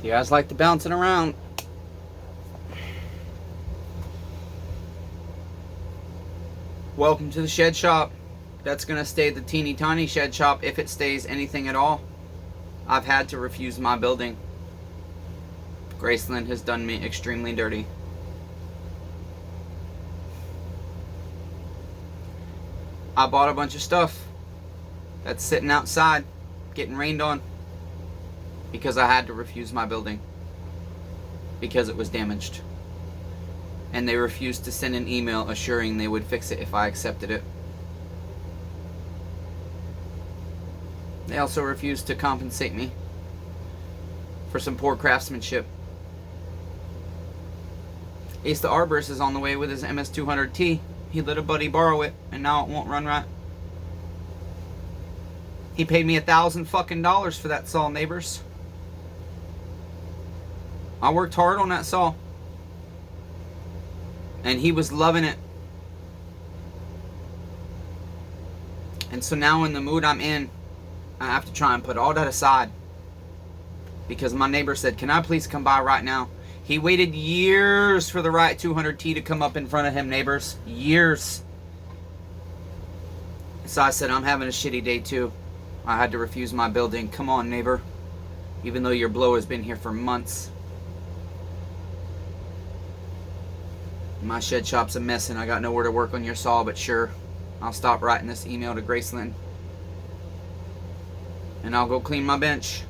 You guys like to bounce it around. Welcome to the shed shop. That's going to stay the teeny tiny shed shop if it stays anything at all. I've had to refuse my building. Graceland has done me extremely dirty. I bought a bunch of stuff that's sitting outside getting rained on because I had to refuse my building because it was damaged. And they refused to send an email assuring they would fix it if I accepted it. They also refused to compensate me for some poor craftsmanship. Ace the Arborist is on the way with his MS-200T. He let a buddy borrow it, and now it won't run right. He paid me $1,000 fucking dollars for that saw, neighbors. I worked hard on that saw. And he was loving it. And so now in the mood I'm in, I have to try and put all that aside. Because my neighbor said, can I please come by right now? He waited years for the right 200T to come up in front of him, neighbors. Years. So I said, I'm having a shitty day too. I had to refuse my building. Come on, neighbor. Even though your blow has been here for months. My shed shop's a mess and I got nowhere to work on your saw, but sure, I'll stop writing this email to Graceland. And I'll go clean my bench.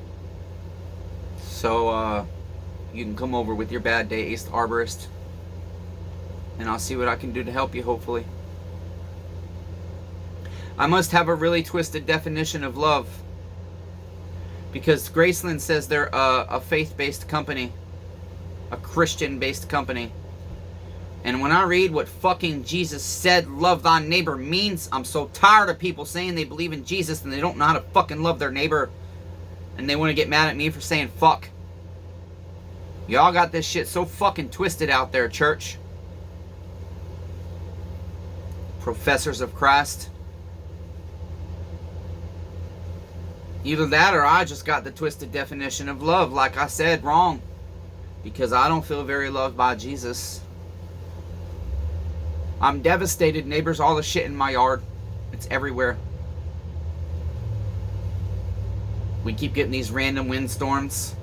So, you can come over with your bad day, Ace the Arborist. And I'll see what I can do to help you, hopefully. I must have a really twisted definition of love. Because Graceland says they're a faith-based company. A Christian-based company. And when I read what fucking Jesus said love thy neighbor means, I'm so tired of people saying they believe in Jesus and they don't know how to fucking love their neighbor. And they want to get mad at me for saying fuck. Y'all got this shit so fucking twisted out there, church. Professors of Christ. Either that or I just got the twisted definition of love, like I said, wrong. Because I don't feel very loved by Jesus. I'm devastated, neighbors. All the shit in my yard. It's everywhere. We keep getting these random windstorms.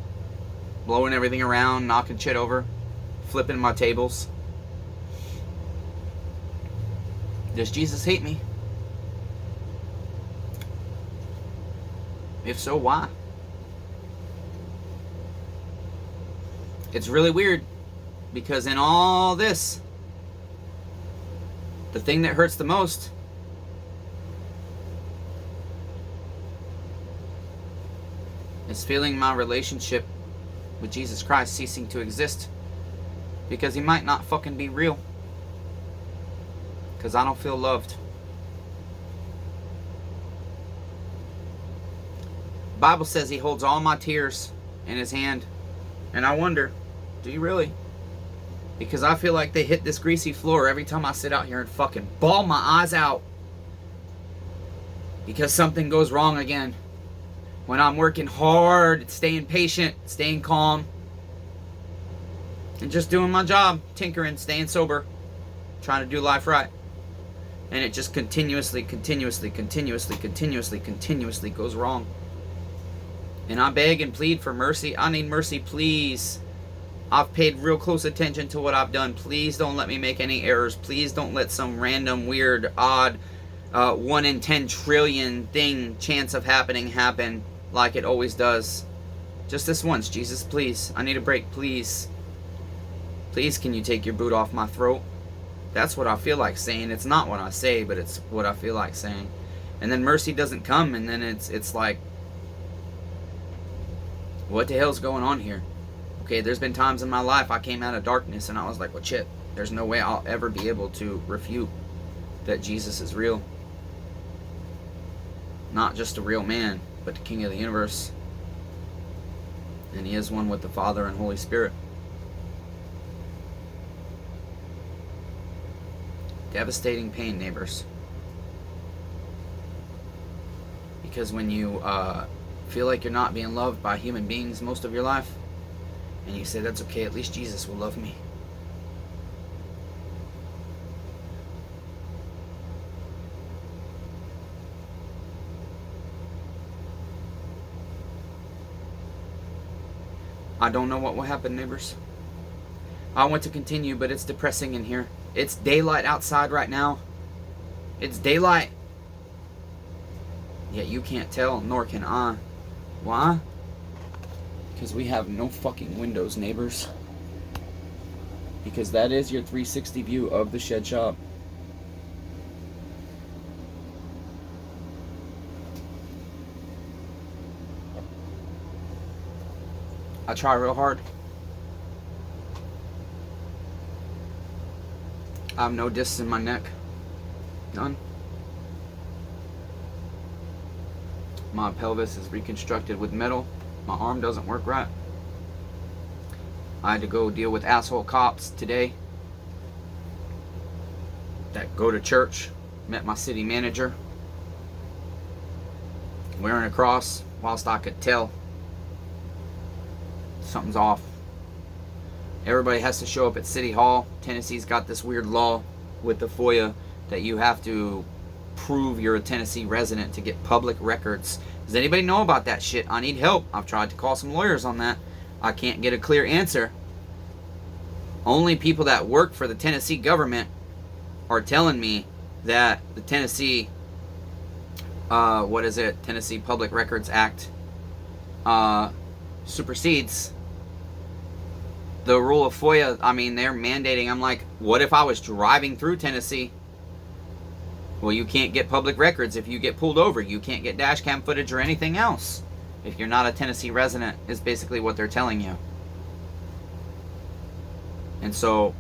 Blowing everything around, knocking shit over. Flipping my tables. Does Jesus hate me? If so, why? It's really weird. Because in all this, the thing that hurts the most is feeling my relationship with Jesus Christ ceasing to exist. Because he might not fucking be real. Because I don't feel loved. The Bible says he holds all my tears in his hand. And I wonder, do you really? Because I feel like they hit this greasy floor every time I sit out here and fucking bawl my eyes out. Because something goes wrong again. When I'm working hard, staying patient, staying calm. And just doing my job, tinkering, staying sober. Trying to do life right. And it just continuously goes wrong. And I beg and plead for mercy. I need mercy, please. I've paid real close attention to what I've done. Please don't let me make any errors. Please don't let some random, weird, odd, 1 in 10 trillion thing chance of happening happen like it always does. Just this once, Jesus, please. I need a break, please. Please, can you take your boot off my throat? That's what I feel like saying. It's not what I say, but it's what I feel like saying. And then mercy doesn't come, and then it's like, what the hell's going on here? Okay, there's been times in my life I came out of darkness and I was like, well, shit, there's no way I'll ever be able to refute that Jesus is real. Not just a real man, but the King of the universe. And he is one with the Father and Holy Spirit. Devastating pain, neighbors. Because when you feel like you're not being loved by human beings most of your life, And you say, that's okay, at least Jesus will love me. I don't know what will happen, neighbors. I want to continue, but it's depressing in here. It's daylight outside right now. It's daylight. Yet you can't tell, nor can I. Why? Because we have no fucking windows, neighbors. Because that is your 360 view of the shed shop. I try real hard. I have no discs in my neck. None. My pelvis is reconstructed with metal. My arm doesn't work right. I had to go deal with asshole cops today that go to church. Met my city manager wearing a cross whilst I could tell something's off. Everybody has to show up at City Hall. Tennessee's got this weird law with the FOIA that you have to prove you're a Tennessee resident to get public records. Does anybody know about that shit? I need help. I've tried to call some lawyers on that. I can't get a clear answer. Only people that work for the Tennessee government are telling me that the Tennessee, Tennessee Public Records Act supersedes the rule of FOIA. I mean, they're mandating. I'm like, what if I was driving through Tennessee? Well, you can't get public records if you get pulled over. You can't get dash cam footage or anything else if you're not a Tennessee resident, is basically what they're telling you. And so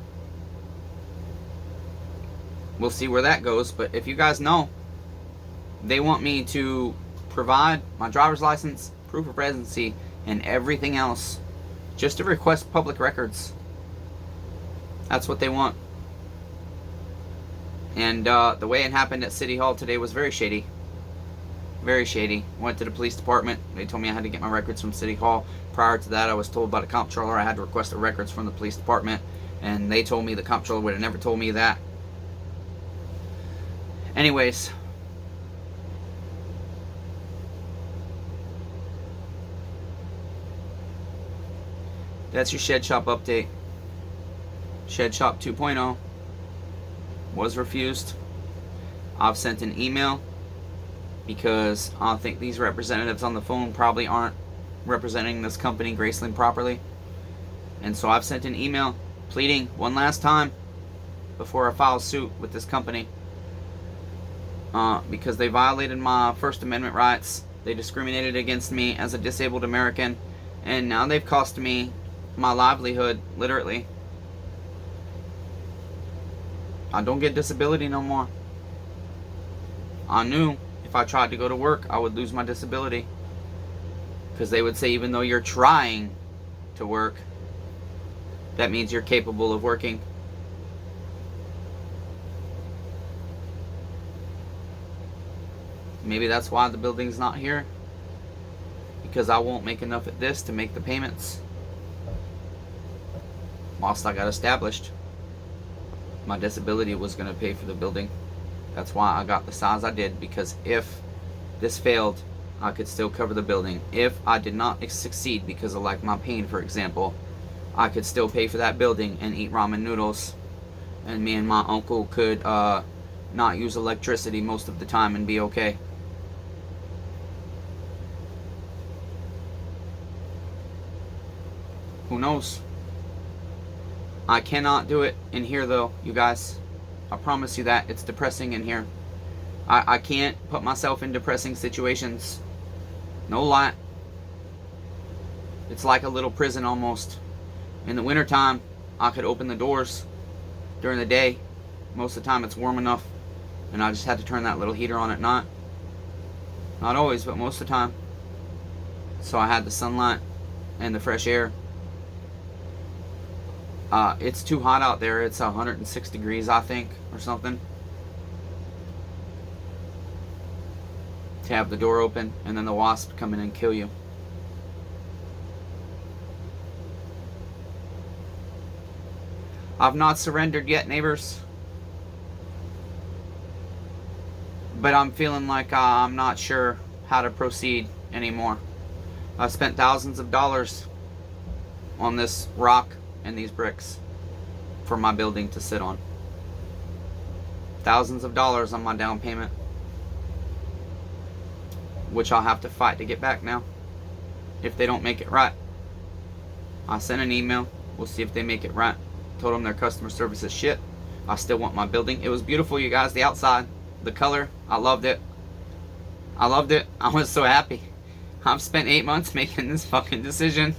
we'll see where that goes. But if you guys know, they want me to provide my driver's license, proof of residency, and everything else just to request public records. That's what they want. And the way it happened at City Hall today was very shady. Very shady. Went to the police department. They told me I had to get my records from City Hall. Prior to that, I was told by the comptroller I had to request the records from the police department. And they told me the comptroller would have never told me that. Anyways. That's your Shed Shop update. Shed Shop 2.0 was refused. I've sent an email because I think these representatives on the phone probably aren't representing this company, Graceland, properly. And so I've sent an email pleading one last time before I file suit with this company because they violated my First Amendment rights. They discriminated against me as a disabled American, and now they've cost me my livelihood, literally. I don't get disability no more. I knew if I tried to go to work, I would lose my disability. Because they would say, even though you're trying to work, that means you're capable of working. Maybe that's why the building's not here. Because I won't make enough at this to make the payments. Whilst I got established, my disability was going to pay for the building. That's why I got the size I did, because if this failed, I could still cover the building. If I did not succeed because of like my pain, for example, I could still pay for that building and eat ramen noodles, and me and my uncle could not use electricity most of the time and be okay. Who knows? I cannot do it in here though, you guys. I promise you that. It's depressing in here. I can't put myself in depressing situations. No lie. It's like a little prison almost. In the wintertime, I could open the doors. During the day, most of the time it's warm enough, and I just had to turn that little heater on at night. Not always, but most of the time. So I had the sunlight and the fresh air. It's too hot out there. It's 106 degrees, I think, or something, to have the door open and then the wasp come in and kill you. I've not surrendered yet, neighbors. But I'm feeling like I'm not sure how to proceed anymore. I've spent thousands of dollars on this rock and these bricks for my building to sit on. Thousands of dollars on my down payment, which I'll have to fight to get back now if they don't make it right. I sent an email. We'll see if they make it right. Told them their customer service is shit. I still want my building. It was beautiful, you guys. The outside, the color, I loved it. I loved it. I was so happy. I've spent 8 months making this fucking decision.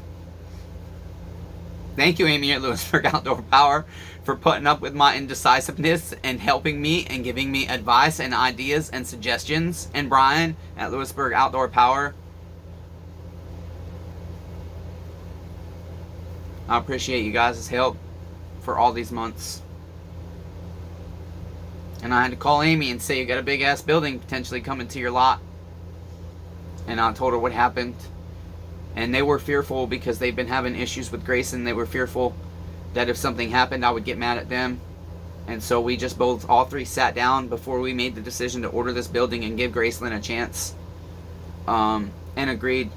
Thank you, Amy at Lewisburg Outdoor Power, for putting up with my indecisiveness and helping me and giving me advice and ideas and suggestions. And Brian at Lewisburg Outdoor Power. I appreciate you guys' help for all these months. And I had to call Amy and say, you got a big ass building potentially coming to your lot. And I told her what happened. And they were fearful because they've been having issues with Graceland. They were fearful that if something happened, I would get mad at them. And so we just both, all three, sat down before we made the decision to order this building and give Graceland a chance. And agreed.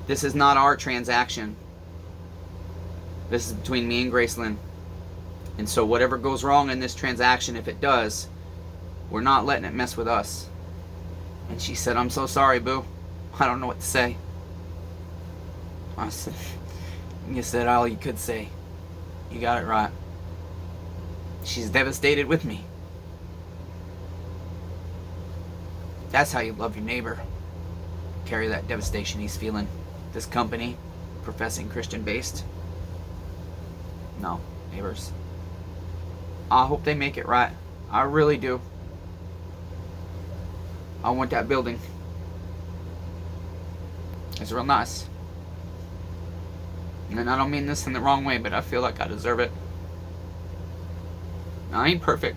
This is not our transaction. This is between me and Graceland. And so whatever goes wrong in this transaction, if it does, we're not letting it mess with us. And she said, I'm so sorry, boo. I don't know what to say. I said, you said all you could say. You got it right. She's devastated with me. That's how you love your neighbor. Carry that devastation he's feeling. This company, professing Christian based. No, neighbors. I hope they make it right. I really do. I want that building. It's real nice. And I don't mean this in the wrong way, but I feel like I deserve it. I ain't perfect.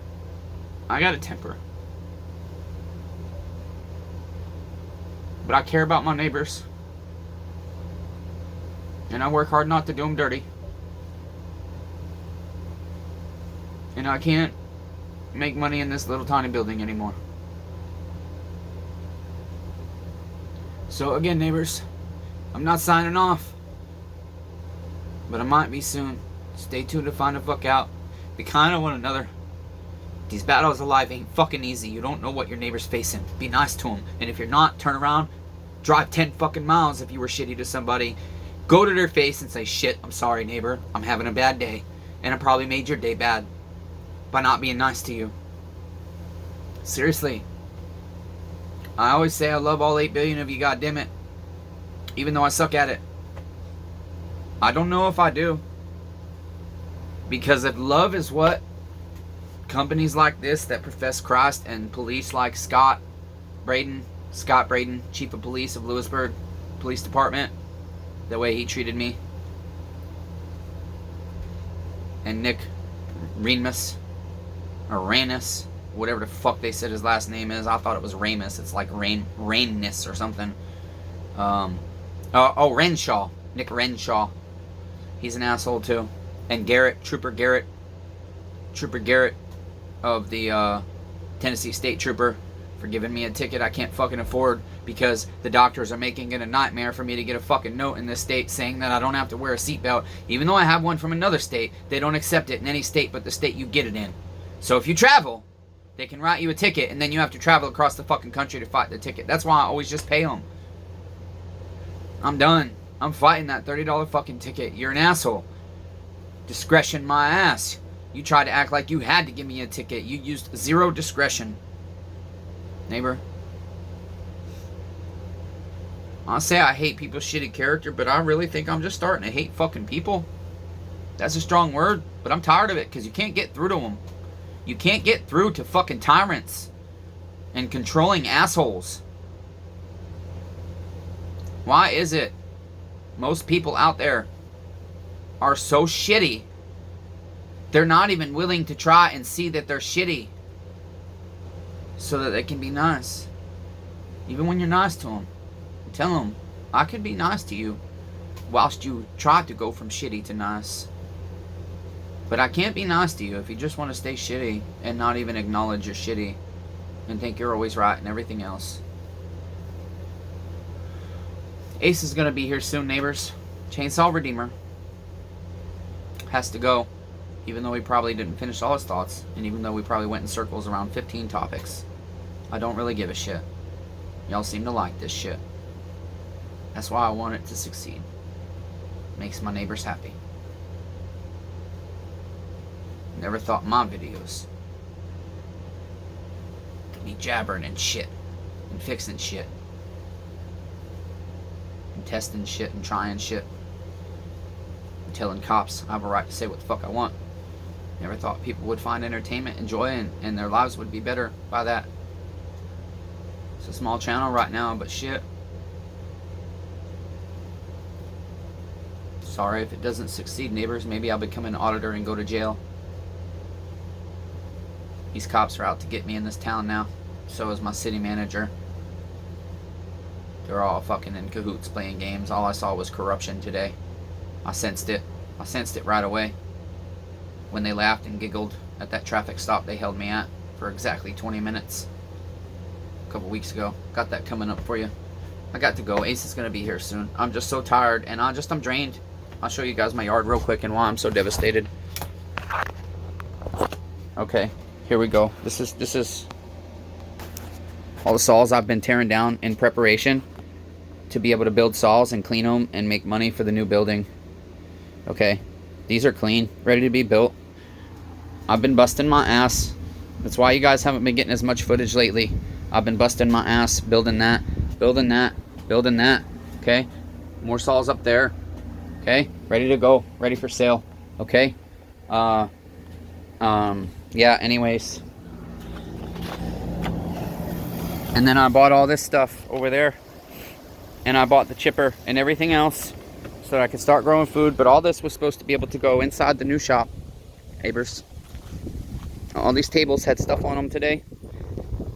I got a temper. But I care about my neighbors. And I work hard not to do them dirty. And I can't make money in this little tiny building anymore. So again, neighbors, I'm not signing off. But I might be soon. Stay tuned to find the fuck out. Be kind to one another. These battles of life ain't fucking easy. You don't know what your neighbor's facing. Be nice to them. And if you're not, turn around. Drive 10 fucking miles if you were shitty to somebody. Go to their face and say, shit, I'm sorry, neighbor. I'm having a bad day. And I probably made your day bad by not being nice to you. Seriously. I always say I love all 8 billion of you, goddammit. Even though I suck at it. I don't know if I do. Because if love is what companies like this that profess Christ and police like Scott Braden, Chief of Police of Lewisburg Police Department, the way he treated me, and Nick Remus, or Ranus, whatever the fuck they said his last name is. I thought it was Ramus. It's like Rainness or something. Renshaw. Nick Renshaw. He's an asshole too. And Trooper Garrett of the Tennessee State Trooper, for giving me a ticket I can't fucking afford because the doctors are making it a nightmare for me to get a fucking note in this state saying that I don't have to wear a seatbelt. Even though I have one from another state, they don't accept it in any state but the state you get it in. So if you travel, they can write you a ticket and then you have to travel across the fucking country to fight the ticket. That's why I always just pay them. I'm done. I'm fighting that $30 fucking ticket. You're an asshole. Discretion my ass. You tried to act like you had to give me a ticket. You used zero discretion. Neighbor. I'll say I hate people's shitty character, but I really think I'm just starting to hate fucking people. That's a strong word, but I'm tired of it because you can't get through to them. You can't get through to fucking tyrants and controlling assholes. Why is it most people out there are so shitty, they're not even willing to try and see that they're shitty so that they can be nice? Even when you're nice to them, tell them, I could be nice to you whilst you try to go from shitty to nice. But I can't be nice to you if you just want to stay shitty and not even acknowledge you're shitty and think you're always right and everything else. Ace is going to be here soon, neighbors. Chainsaw Redeemer has to go, even though he probably didn't finish all his thoughts, and even though we probably went in circles around 15 topics. I don't really give a shit. Y'all seem to like this shit. That's why I want it to succeed. Makes my neighbors happy. Never thought my videos to be jabbering and shit and fixing shit and testing shit and trying shit and telling cops I have a right to say what the fuck I want. Never thought people would find entertainment and joy and their lives would be better by that. It's a small channel right now, but shit. Sorry if it doesn't succeed, neighbors. Maybe I'll become an auditor and go to jail. These cops are out to get me in this town now. So is my city manager. They're all fucking in cahoots playing games. All I saw was corruption today. I sensed it. I sensed it right away. When they laughed and giggled at that traffic stop they held me at for exactly 20 minutes. A couple weeks ago. Got that coming up for you. I got to go. Ace is going to be here soon. I'm just so tired and I'm drained. I'll show you guys my yard real quick and why I'm so devastated. Okay. Here we go. This is all the saws I've been tearing down in preparation to be able to build saws and clean them and make money for the new building. Okay, these are clean, ready to be built. I've been busting my ass. That's why you guys haven't been getting as much footage lately. I've been busting my ass building that, building that, building that. Okay, more saws up there. Okay, ready to go, ready for sale. Okay, yeah, anyways. And then I bought all this stuff over there. And I bought the chipper and everything else so that I could start growing food. But all this was supposed to be able to go inside the new shop. Neighbors. All these tables had stuff on them today.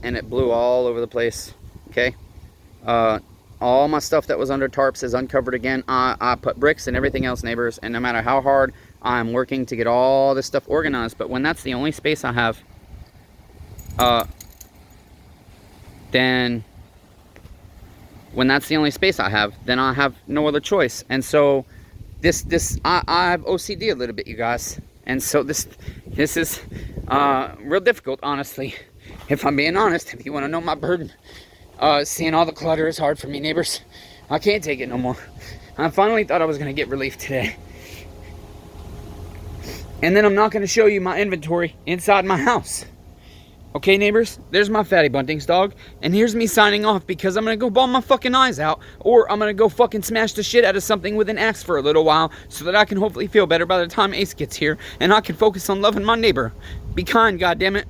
And it blew all over the place. Okay. All my stuff that was under tarps is uncovered again. I put bricks and everything else, neighbors. And no matter how hard I'm working to get all this stuff organized, but when that's the only space I have, then I have no other choice. And so I have OCD a little bit, you guys. And so this is real difficult, honestly. If I'm being honest, if you want to know my burden, seeing all the clutter is hard for me, neighbors. I can't take it no more. I finally thought I was going to get relief today. And then I'm not going to show you my inventory inside my house. Okay, neighbors? There's my Fatty Buntings dog. And here's me signing off because I'm going to go bawl my fucking eyes out. Or I'm going to go fucking smash the shit out of something with an axe for a little while so that I can hopefully feel better by the time Ace gets here. And I can focus on loving my neighbor. Be kind, goddammit.